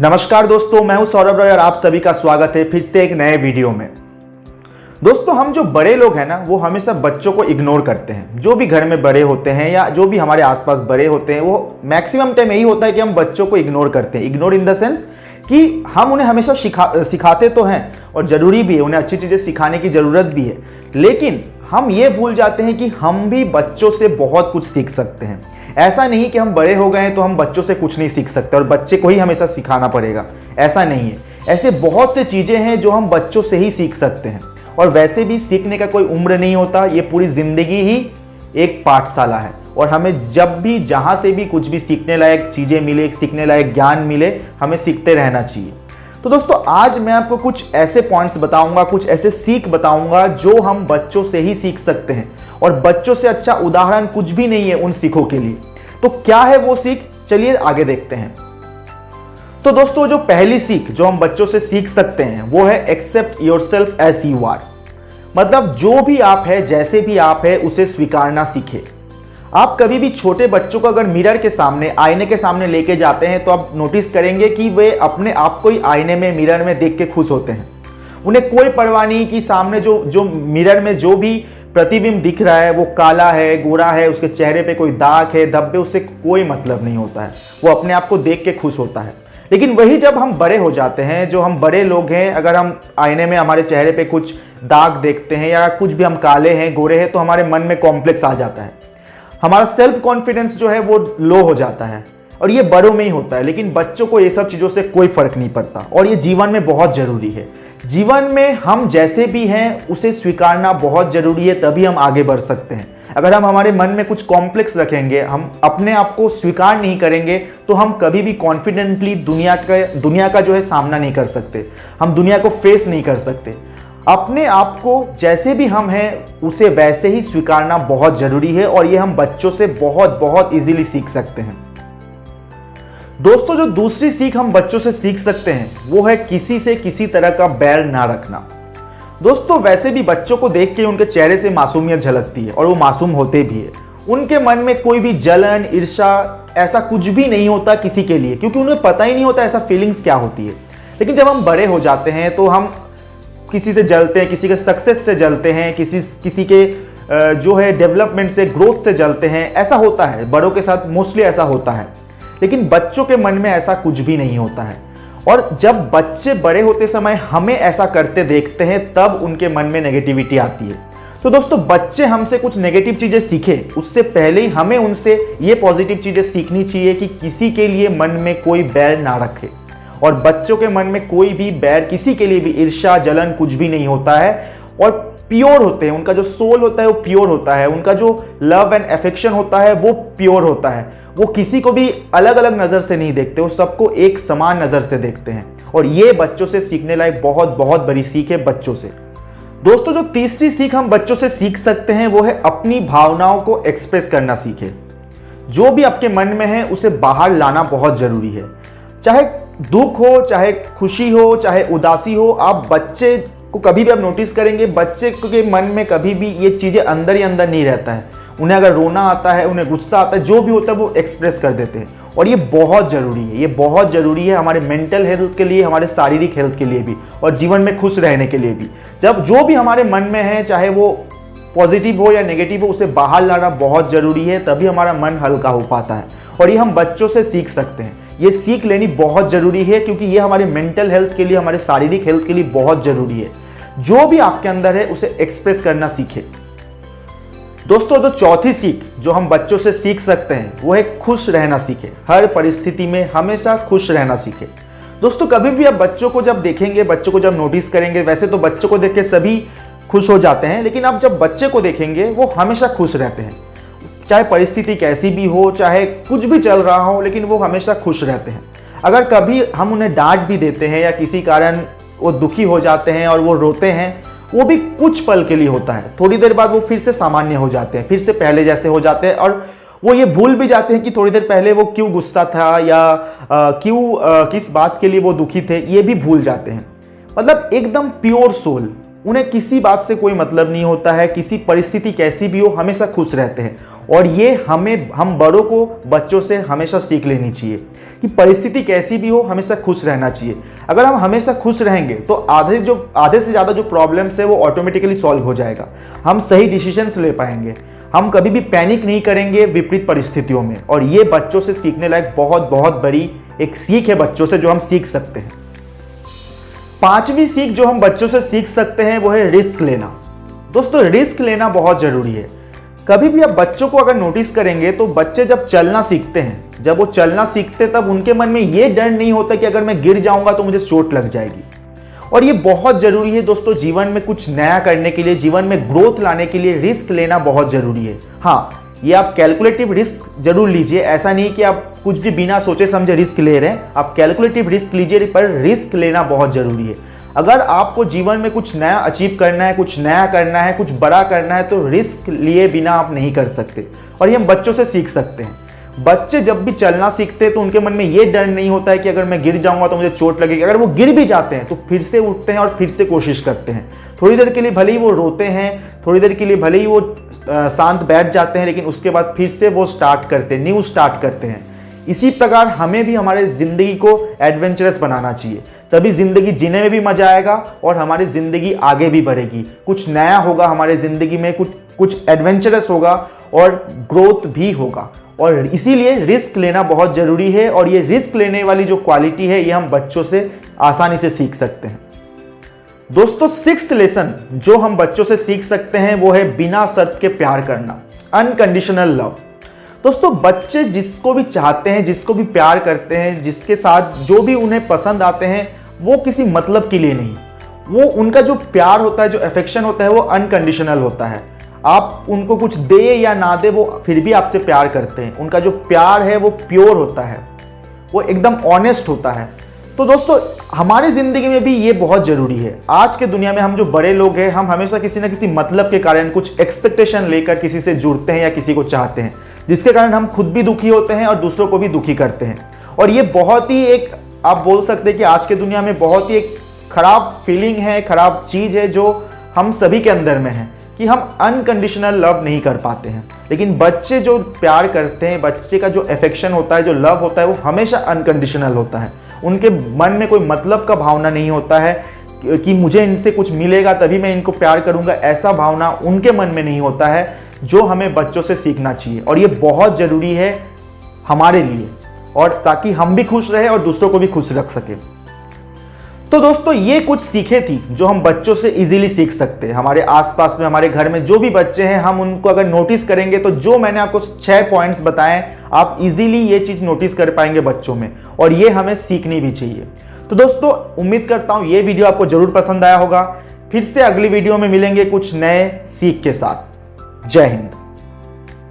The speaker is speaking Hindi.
नमस्कार दोस्तों, मैं हूं सौरभ रॉय और आप सभी का स्वागत है फिर से एक नए वीडियो में। दोस्तों, हम जो बड़े लोग हैं ना, वो हमेशा बच्चों को इग्नोर करते हैं। जो भी घर में बड़े होते हैं या जो भी हमारे आसपास बड़े होते हैं, वो मैक्सिमम टाइम यही होता है कि हम बच्चों को इग्नोर करते हैं। इग्नोर इन द सेंस कि हम उन्हें हमेशा सिखाते तो हैं और ज़रूरी भी है, उन्हें अच्छी चीज़ें सिखाने की ज़रूरत भी है, लेकिन हम ये भूल जाते हैं कि हम भी बच्चों से बहुत कुछ सीख सकते हैं। ऐसा नहीं कि हम बड़े हो गए हैं तो हम बच्चों से कुछ नहीं सीख सकते और बच्चे को ही हमेशा सिखाना पड़ेगा, ऐसा नहीं है। ऐसे बहुत से चीज़ें हैं जो हम बच्चों से ही सीख सकते हैं और वैसे भी सीखने का कोई उम्र नहीं होता। ये पूरी ज़िंदगी ही एक पाठशाला है और हमें जब भी जहाँ से भी कुछ भी सीखने लायक चीज़ें मिले, सीखने लायक ज्ञान मिले, हमें सीखते रहना चाहिए। तो दोस्तों, आज मैं आपको कुछ ऐसे पॉइंट्स बताऊंगा, कुछ ऐसे सीख बताऊंगा जो हम बच्चों से ही सीख सकते हैं और बच्चों से अच्छा उदाहरण कुछ भी नहीं है उन सीखों के लिए। तो क्या है वो सीख, चलिए आगे देखते हैं। तो दोस्तों, जो पहली सीख जो हम बच्चों से सीख सकते हैं वो है accept yourself as you are. मतलब जो भी आप है, जैसे भी आप है, उसे स्वीकारना सीखें। आप कभी भी छोटे बच्चों को अगर मिरर के सामने, आईने के सामने लेके जाते हैं तो आप नोटिस करेंगे कि वे अपने आप को ही आईने में, मिरर में देख के खुश होते हैं। उन्हें कोई परवाह नहीं कि सामने जो मिरर में जो भी प्रतिबिंब दिख रहा है वो काला है, गोरा है, उसके चेहरे पे कोई दाग है, धब्बे, उससे कोई मतलब नहीं होता है। वो अपने आप को देख के खुश होता है। लेकिन वही जब हम बड़े हो जाते हैं, जो हम बड़े लोग हैं, अगर हम आईने में हमारे चेहरे पे कुछ दाग देखते हैं या कुछ भी हम काले हैं, गोरे हैं, तो हमारे मन में कॉम्प्लेक्स आ जाता है। हमारा सेल्फ कॉन्फिडेंस जो है वो लो हो जाता है और ये बड़ों में ही होता है। लेकिन बच्चों को ये सब चीज़ों से कोई फर्क नहीं पड़ता और ये जीवन में बहुत ज़रूरी है। जीवन में हम जैसे भी हैं उसे स्वीकारना बहुत ज़रूरी है, तभी हम आगे बढ़ सकते हैं। अगर हम हमारे मन में कुछ कॉम्प्लेक्स रखेंगे, हम अपने आप को स्वीकार नहीं करेंगे, तो हम कभी भी कॉन्फिडेंटली दुनिया का जो है सामना नहीं कर सकते, हम दुनिया को फेस नहीं कर सकते। अपने आप को जैसे भी हम हैं उसे वैसे ही स्वीकारना बहुत ज़रूरी है और ये हम बच्चों से बहुत बहुत इजीली सीख सकते हैं। दोस्तों, जो दूसरी सीख हम बच्चों से सीख सकते हैं वो है किसी से किसी तरह का बैर ना रखना। दोस्तों, वैसे भी बच्चों को देख के उनके चेहरे से मासूमियत झलकती है और वो मासूम होते भी है। उनके मन में कोई भी जलन, ईर्ष्या, ऐसा कुछ भी नहीं होता किसी के लिए, क्योंकि उन्हें पता ही नहीं होता ऐसा फीलिंग्स क्या होती है। लेकिन जब हम बड़े हो जाते हैं तो हम किसी से जलते हैं, किसी के सक्सेस से जलते हैं, किसी के जो है डेवलपमेंट से, ग्रोथ से जलते हैं। ऐसा होता है, बड़ों के साथ मोस्टली ऐसा होता है। लेकिन बच्चों के मन में ऐसा कुछ भी नहीं होता है और जब बच्चे बड़े होते समय हमें ऐसा करते देखते हैं तब उनके मन में नेगेटिविटी आती है। तो दोस्तों, बच्चे हमसे कुछ नेगेटिव चीज़ें सीखें उससे पहले ही हमें उनसे ये पॉजिटिव चीज़ें सीखनी चाहिए कि किसी के लिए मन में कोई बैर ना रखे। और बच्चों के मन में कोई भी बैर, किसी के लिए भी ईर्ष्या, जलन कुछ भी नहीं होता है और प्योर होते हैं। उनका जो सोल होता है वो प्योर होता है, उनका जो लव एंड अफेक्शन होता है वो प्योर होता है। वो किसी को भी अलग अलग नज़र से नहीं देखते, वो सबको एक समान नज़र से देखते हैं और ये बच्चों से सीखने लायक बहुत बहुत बड़ी सीख है बच्चों से। दोस्तों, जो तीसरी सीख हम बच्चों से सीख सकते हैं वो है अपनी भावनाओं को एक्सप्रेस करना सीखें। जो भी आपके मन में है उसे बाहर लाना बहुत ज़रूरी है। चाहे दुख हो, चाहे खुशी हो, चाहे उदासी हो, आप बच्चे को कभी भी आप नोटिस करेंगे, बच्चे के मन में कभी भी ये चीज़ें अंदर ही अंदर नहीं रहता है। उन्हें अगर रोना आता है, उन्हें गुस्सा आता है, जो भी होता है वो एक्सप्रेस कर देते हैं और ये बहुत ज़रूरी है। ये बहुत ज़रूरी है हमारे मेंटल हेल्थ के लिए, हमारे शारीरिक हेल्थ के लिए भी और जीवन में खुश रहने के लिए भी। जब जो भी हमारे मन में है, चाहे वो पॉजिटिव हो या नेगेटिव हो, उसे बाहर लाना बहुत ज़रूरी है, तभी हमारा मन हल्का हो पाता है और ये हम बच्चों से सीख सकते हैं। ये सीख लेनी बहुत ज़रूरी है क्योंकि ये हमारे मेंटल हेल्थ के लिए, हमारे शारीरिक हेल्थ के लिए बहुत ज़रूरी है। जो भी आपके अंदर है उसे एक्सप्रेस करना सीखें। दोस्तों, जो चौथी सीख जो हम बच्चों से सीख सकते हैं वो है खुश रहना सीखें। हर परिस्थिति में हमेशा खुश रहना सीखें। दोस्तों, कभी भी आप बच्चों को जब देखेंगे, बच्चों को जब नोटिस करेंगे, वैसे तो बच्चों को देख के सभी खुश हो जाते हैं, लेकिन आप जब बच्चे को देखेंगे वो हमेशा खुश रहते हैं। चाहे परिस्थिति कैसी भी हो, चाहे कुछ भी चल रहा हो, लेकिन वो हमेशा खुश रहते हैं। अगर कभी हम उन्हें डांट भी देते हैं या किसी कारण वो दुखी हो जाते हैं और वो रोते हैं, वो भी कुछ पल के लिए होता है। थोड़ी देर बाद वो फिर से सामान्य हो जाते हैं, फिर से पहले जैसे हो जाते हैं और वो ये भूल भी जाते हैं कि थोड़ी देर पहले वो क्यों गुस्सा था या किस बात के लिए वो दुखी थे, ये भी भूल जाते हैं। मतलब एकदम प्योर सोल, उन्हें किसी बात से कोई मतलब नहीं होता है, किसी परिस्थिति कैसी भी हो हमेशा खुश रहते हैं। और ये हम बड़ों को बच्चों से हमेशा सीख लेनी चाहिए कि परिस्थिति कैसी भी हो हमेशा खुश रहना चाहिए। अगर हम हमेशा खुश रहेंगे तो आधे से ज़्यादा जो प्रॉब्लम्स है वो ऑटोमेटिकली सॉल्व हो जाएगा। हम सही डिसीजंस ले पाएंगे, हम कभी भी पैनिक नहीं करेंगे विपरीत परिस्थितियों में। और ये बच्चों से सीखने लायक बहुत बहुत बड़ी एक सीख है बच्चों से, जो हम सीख सकते हैं। 5वीं सीख जो हम बच्चों से सीख सकते हैं वो है रिस्क लेना। दोस्तों, रिस्क लेना बहुत ज़रूरी है। कभी भी आप बच्चों को अगर नोटिस करेंगे तो बच्चे जब चलना सीखते हैं, जब वो चलना सीखते तब उनके मन में ये डर नहीं होता कि अगर मैं गिर जाऊंगा तो मुझे चोट लग जाएगी। और ये बहुत ज़रूरी है दोस्तों, जीवन में कुछ नया करने के लिए, जीवन में ग्रोथ लाने के लिए रिस्क लेना बहुत ज़रूरी है। हाँ, ये आप कैलकुलेटिव रिस्क जरूर लीजिए, ऐसा नहीं कि आप कुछ भी बिना सोचे समझे रिस्क ले रहे हैं। आप कैलकुलेटिव रिस्क लीजिए, पर रिस्क लेना बहुत ज़रूरी है। अगर आपको जीवन में कुछ नया अचीव करना है, कुछ नया करना है, कुछ बड़ा करना है, तो रिस्क लिए बिना आप नहीं कर सकते। और ये हम बच्चों से सीख सकते हैं। बच्चे जब भी चलना सीखते हैं तो उनके मन में ये डर नहीं होता है कि अगर मैं गिर जाऊंगा तो मुझे चोट लगेगी। अगर वो गिर भी जाते हैं तो फिर से उठते हैं और फिर से कोशिश करते हैं। थोड़ी देर के लिए भले ही वो रोते हैं, थोड़ी देर के लिए भले ही वो शांत बैठ जाते हैं, लेकिन उसके बाद फिर से वो स्टार्ट करते हैं, न्यू स्टार्ट करते हैं। इसी प्रकार हमें भी हमारे ज़िंदगी को एडवेंचरस बनाना चाहिए, तभी ज़िंदगी जीने में भी मज़ा आएगा और हमारी ज़िंदगी आगे भी बढ़ेगी। कुछ नया होगा हमारे ज़िंदगी में, कुछ एडवेंचरस होगा और ग्रोथ भी होगा। और इसीलिए रिस्क लेना बहुत ज़रूरी है। और ये रिस्क लेने वाली जो क्वालिटी है ये हम बच्चों से आसानी से सीख सकते हैं। दोस्तों, 6th लेसन जो हम बच्चों से सीख सकते हैं वो है बिना शर्त के प्यार करना, अनकंडीशनल लव। दोस्तों, बच्चे जिसको भी चाहते हैं, जिसको भी प्यार करते हैं, जिसके साथ जो भी उन्हें पसंद आते हैं, वो किसी मतलब के लिए नहीं, वो उनका जो प्यार होता है, जो अफेक्शन होता है वो अनकंडीशनल होता है। आप उनको कुछ दे या ना दे, वो फिर भी आपसे प्यार करते हैं। उनका जो प्यार है वो प्योर होता है, वो एकदम ऑनेस्ट होता है। तो दोस्तों, हमारी ज़िंदगी में भी ये बहुत ज़रूरी है। आज के दुनिया में हम जो बड़े लोग हैं, हम हमेशा किसी न किसी मतलब के कारण कुछ एक्सपेक्टेशन लेकर किसी से जुड़ते हैं या किसी को चाहते हैं, जिसके कारण हम खुद भी दुखी होते हैं और दूसरों को भी दुखी करते हैं। और ये बहुत ही एक, आप बोल सकते हैं कि आज के दुनिया में बहुत ही एक खराब फीलिंग है, खराब चीज़ है जो हम सभी के अंदर में है, कि हम अनकंडीशनल लव नहीं कर पाते हैं। लेकिन बच्चे जो प्यार करते हैं, बच्चे का जो अफेक्शन होता है, जो लव होता है, वो हमेशा अनकंडीशनल होता है। उनके मन में कोई मतलब का भावना नहीं होता है कि मुझे इनसे कुछ मिलेगा तभी मैं इनको प्यार करूंगा, ऐसा भावना उनके मन में नहीं होता है, जो हमें बच्चों से सीखना चाहिए। और ये बहुत ज़रूरी है हमारे लिए, और ताकि हम भी खुश रहे और दूसरों को भी खुश रख सके। तो दोस्तों, ये कुछ सीखें थी जो हम बच्चों से इजीली सीख सकते हैं। हमारे आसपास में, हमारे घर में जो भी बच्चे हैं, हम उनको अगर नोटिस करेंगे तो जो मैंने आपको 6 पॉइंट्स बताए, आप इजीली ये चीज़ नोटिस कर पाएंगे बच्चों में, और ये हमें सीखनी भी चाहिए। तो दोस्तों, उम्मीद करता हूँ ये वीडियो आपको ज़रूर पसंद आया होगा। फिर से अगली वीडियो में मिलेंगे कुछ नए सीख के साथ। जय हिंद।